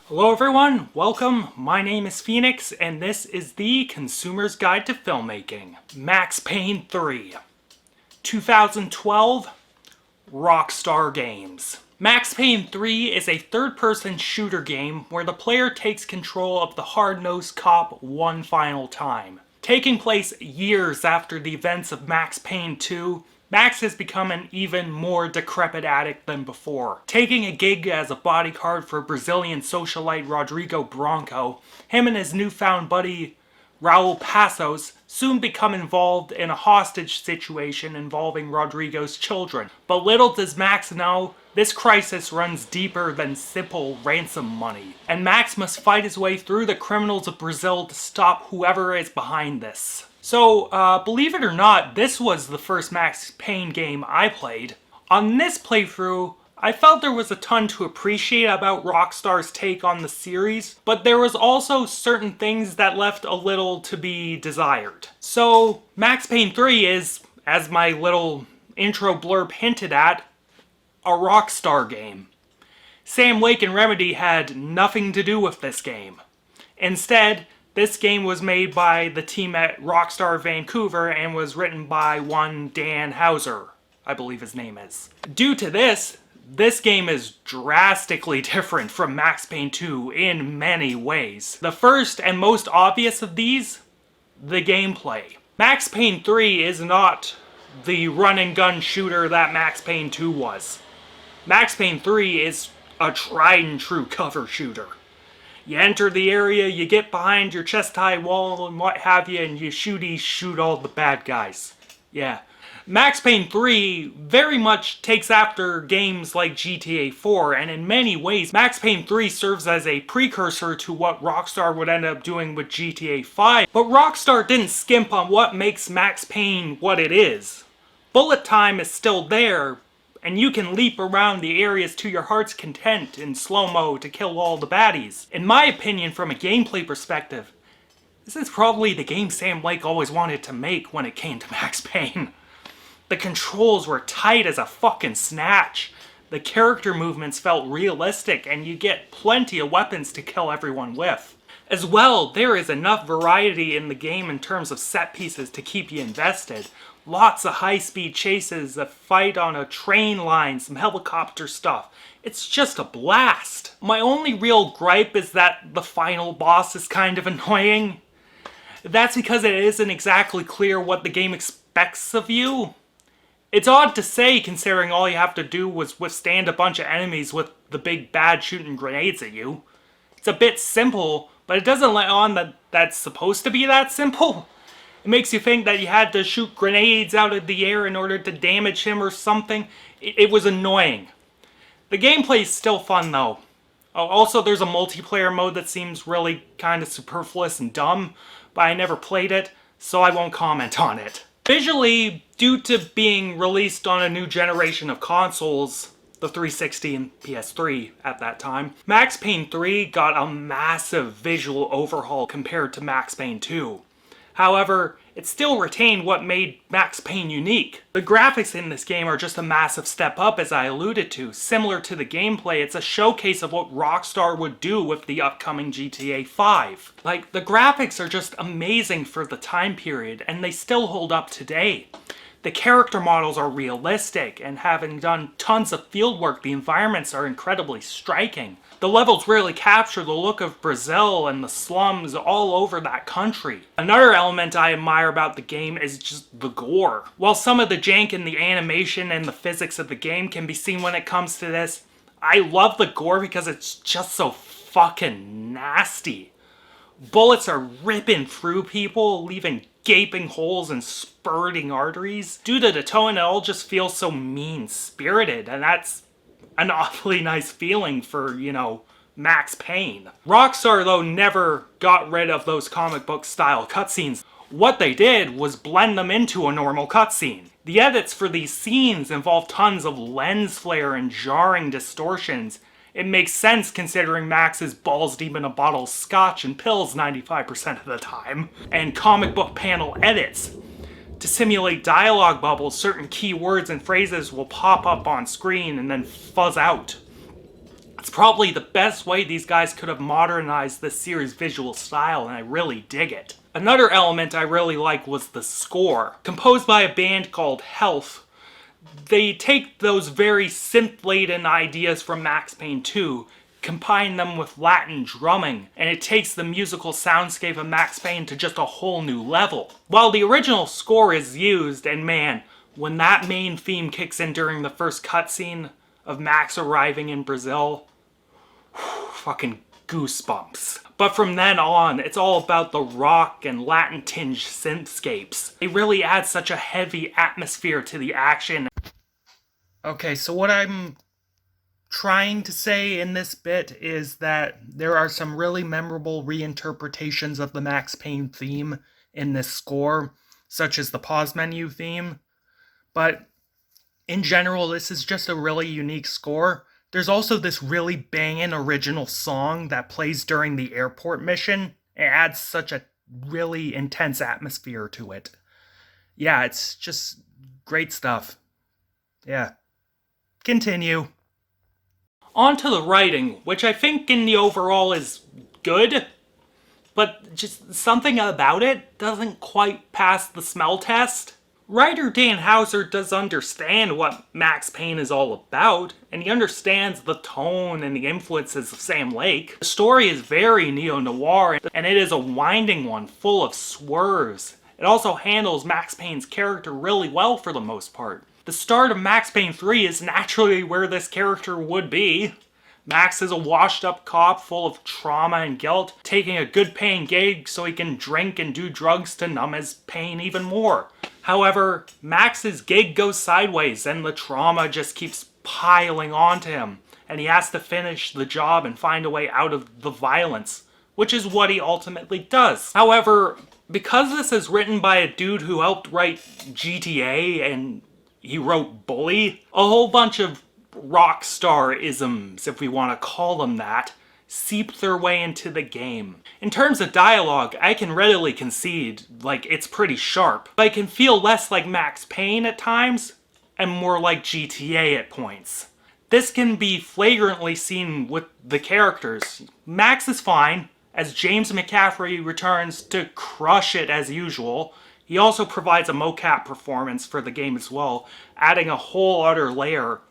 Hello everyone, welcome. My name is Phoenix and this is the Consumer's Guide to Filmmaking. Max Payne 3. 2012, Rockstar Games. Max Payne 3 is a third-person shooter game where the player takes control of the hard-nosed cop one final time. Taking place years after the events of Max Payne 2, Max has become an even more decrepit addict than before. Taking a gig as a bodyguard for Brazilian socialite Rodrigo Branco, him and his newfound buddy Raul Passos soon become involved in a hostage situation involving Rodrigo's children. But little does Max know, this crisis runs deeper than simple ransom money, and Max must fight his way through the criminals of Brazil to stop whoever is behind this. So, believe it or not, this was the first Max Payne game I played. On this playthrough, I felt there was a ton to appreciate about Rockstar's take on the series, but there was also certain things that left a little to be desired. So, Max Payne 3 is, as my little intro blurb hinted at, a Rockstar game. Sam Lake and Remedy had nothing to do with this game. Instead, this game was made by the team at Rockstar Vancouver and was written by one Dan Houser, I believe his name is. Due to this game is drastically different from Max Payne 2 in many ways. The first and most obvious of these, the gameplay. Max Payne 3 is not the run and gun shooter that Max Payne 2 was. Max Payne 3 is a tried and true cover shooter. You enter the area, you get behind your chest-high wall and what have you, and you shoot all the bad guys. Yeah. Max Payne 3 very much takes after games like GTA 4, and in many ways, Max Payne 3 serves as a precursor to what Rockstar would end up doing with GTA 5. But Rockstar didn't skimp on what makes Max Payne what it is. Bullet time is still there, and you can leap around the areas to your heart's content in slow-mo to kill all the baddies. In my opinion, from a gameplay perspective, this is probably the game Sam Lake always wanted to make when it came to Max Payne. The controls were tight as a fucking snatch. The character movements felt realistic, and you get plenty of weapons to kill everyone with. As well, there is enough variety in the game in terms of set pieces to keep you invested. Lots of high-speed chases, a fight on a train line, some helicopter stuff. It's just a blast. My only real gripe is that the final boss is kind of annoying. That's because it isn't exactly clear what the game expects of you. It's odd to say considering all you have to do was withstand a bunch of enemies with the big bad shooting grenades at you. It's a bit simple, but it doesn't let on that that's supposed to be that simple. It makes you think that you had to shoot grenades out of the air in order to damage him or something. It was annoying. The gameplay is still fun though. Also, there's a multiplayer mode that seems really kind of superfluous and dumb, but I never played it, so I won't comment on it. Visually, due to being released on a new generation of consoles, the 360 and PS3 at that time, Max Payne 3 got a massive visual overhaul compared to Max Payne 2. However, it still retained what made Max Payne unique. The graphics in this game are just a massive step up, as I alluded to. Similar to the gameplay, it's a showcase of what Rockstar would do with the upcoming GTA 5. Like, the graphics are just amazing for the time period, and they still hold up today. The character models are realistic, and having done tons of fieldwork, the environments are incredibly striking. The levels really capture the look of Brazil and the slums all over that country. Another element I admire about the game is just the gore. While some of the jank in the animation and the physics of the game can be seen when it comes to this, I love the gore because it's just so fucking nasty. Bullets are ripping through people, leaving gaping holes and spurting arteries. Due to the tone, it all just feels so mean-spirited, and that's an awfully nice feeling for, Max Payne. Rockstar, though, never got rid of those comic book style cutscenes. What they did was blend them into a normal cutscene. The edits for these scenes involve tons of lens flare and jarring distortions. It makes sense considering Max is balls deep in a bottle of scotch and pills 95% of the time. And comic book panel edits. To simulate dialogue bubbles, certain key words and phrases will pop up on screen and then fuzz out. It's probably the best way these guys could have modernized this series' visual style, and I really dig it. Another element I really like was the score. Composed by a band called Health, they take those very synth-laden ideas from Max Payne 2, combine them with Latin drumming, and it takes the musical soundscape of Max Payne to just a whole new level. While the original score is used, and man, when that main theme kicks in during the first cutscene of Max arriving in Brazil, fucking goosebumps. But from then on, it's all about the rock and Latin-tinged synthscapes. They really add such a heavy atmosphere to the action. Okay, so what I'm trying to say in this bit is that there are some really memorable reinterpretations of the Max Payne theme in this score, such as the pause menu theme, but in general, this is just a really unique score. There's also this really banging original song that plays during the airport mission. It adds such a really intense atmosphere to it. Yeah, it's just great stuff. Yeah. Continue. On to the writing, which I think in the overall is good, but just something about it doesn't quite pass the smell test. Writer Dan Houser does understand what Max Payne is all about, and he understands the tone and the influences of Sam Lake. The story is very neo-noir, and it is a winding one, full of swerves. It also handles Max Payne's character really well for the most part. The start of Max Payne 3 is naturally where this character would be. Max is a washed-up cop full of trauma and guilt, taking a good-paying gig so he can drink and do drugs to numb his pain even more. However, Max's gig goes sideways and the trauma just keeps piling onto him, and he has to finish the job and find a way out of the violence, which is what he ultimately does. However, because this is written by a dude who helped write GTA and he wrote Bully, a whole bunch of Rockstar-isms, if we want to call them that, seep their way into the game. In terms of dialogue, I can readily concede, it's pretty sharp, but I can feel less like Max Payne at times, and more like GTA at points. This can be flagrantly seen with the characters. Max is fine, as James McCaffrey returns to crush it as usual. He also provides a mocap performance for the game as well, adding a whole other layer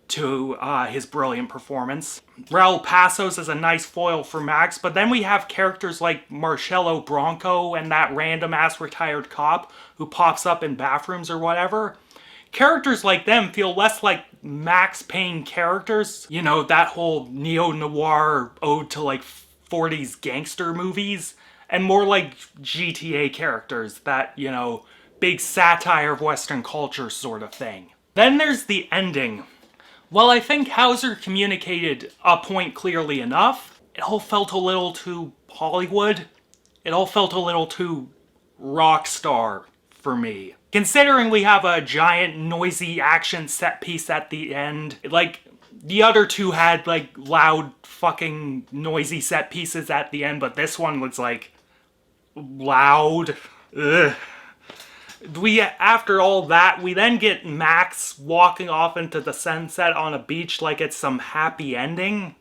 to his brilliant performance. Raul Passos is a nice foil for Max, but then we have characters like Marcello Bronco and that random-ass retired cop who pops up in bathrooms or whatever. Characters like them feel less like Max Payne characters. You know, that whole neo-noir ode to 40s gangster movies, and more like GTA characters, that, big satire of Western culture sort of thing. Then there's the ending. While I think Houser communicated a point clearly enough, it all felt a little too Hollywood. It all felt a little too Rockstar for me. Considering we have a giant noisy action set piece at the end, the other two had loud fucking noisy set pieces at the end, but this one was loud. Ugh. After all that, we then get Max walking off into the sunset on a beach like it's some happy ending.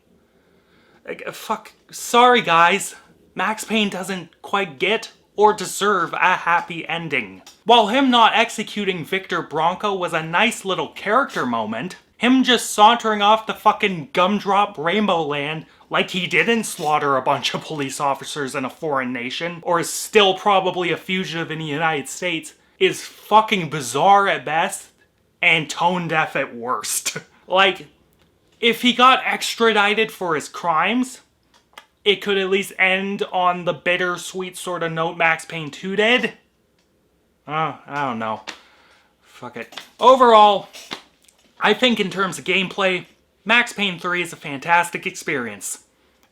Sorry guys, Max Payne doesn't quite get or deserve a happy ending. While him not executing Victor Bronco was a nice little character moment, him just sauntering off the fucking gumdrop Rainbow Land like he didn't slaughter a bunch of police officers in a foreign nation, or is still probably a fugitive in the United States, is fucking bizarre at best, and tone-deaf at worst. If he got extradited for his crimes, it could at least end on the bittersweet sort of note Max Payne 2 did. I don't know. Fuck it. Overall, I think in terms of gameplay, Max Payne 3 is a fantastic experience.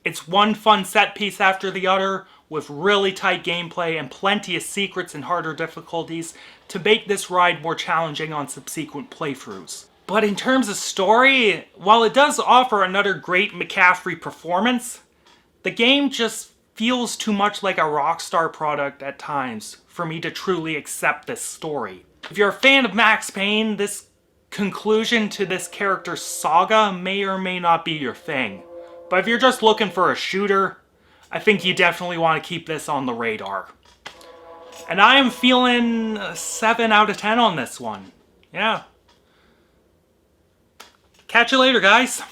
It's one fun set piece after the other, with really tight gameplay and plenty of secrets and harder difficulties to make this ride more challenging on subsequent playthroughs. But in terms of story, while it does offer another great McCaffrey performance, the game just feels too much like a Rockstar product at times for me to truly accept this story. If you're a fan of Max Payne, this conclusion to this character's saga may or may not be your thing. But if you're just looking for a shooter, I think you definitely want to keep this on the radar. And I am feeling a 7 out of 10 on this one. Yeah. Catch you later, guys.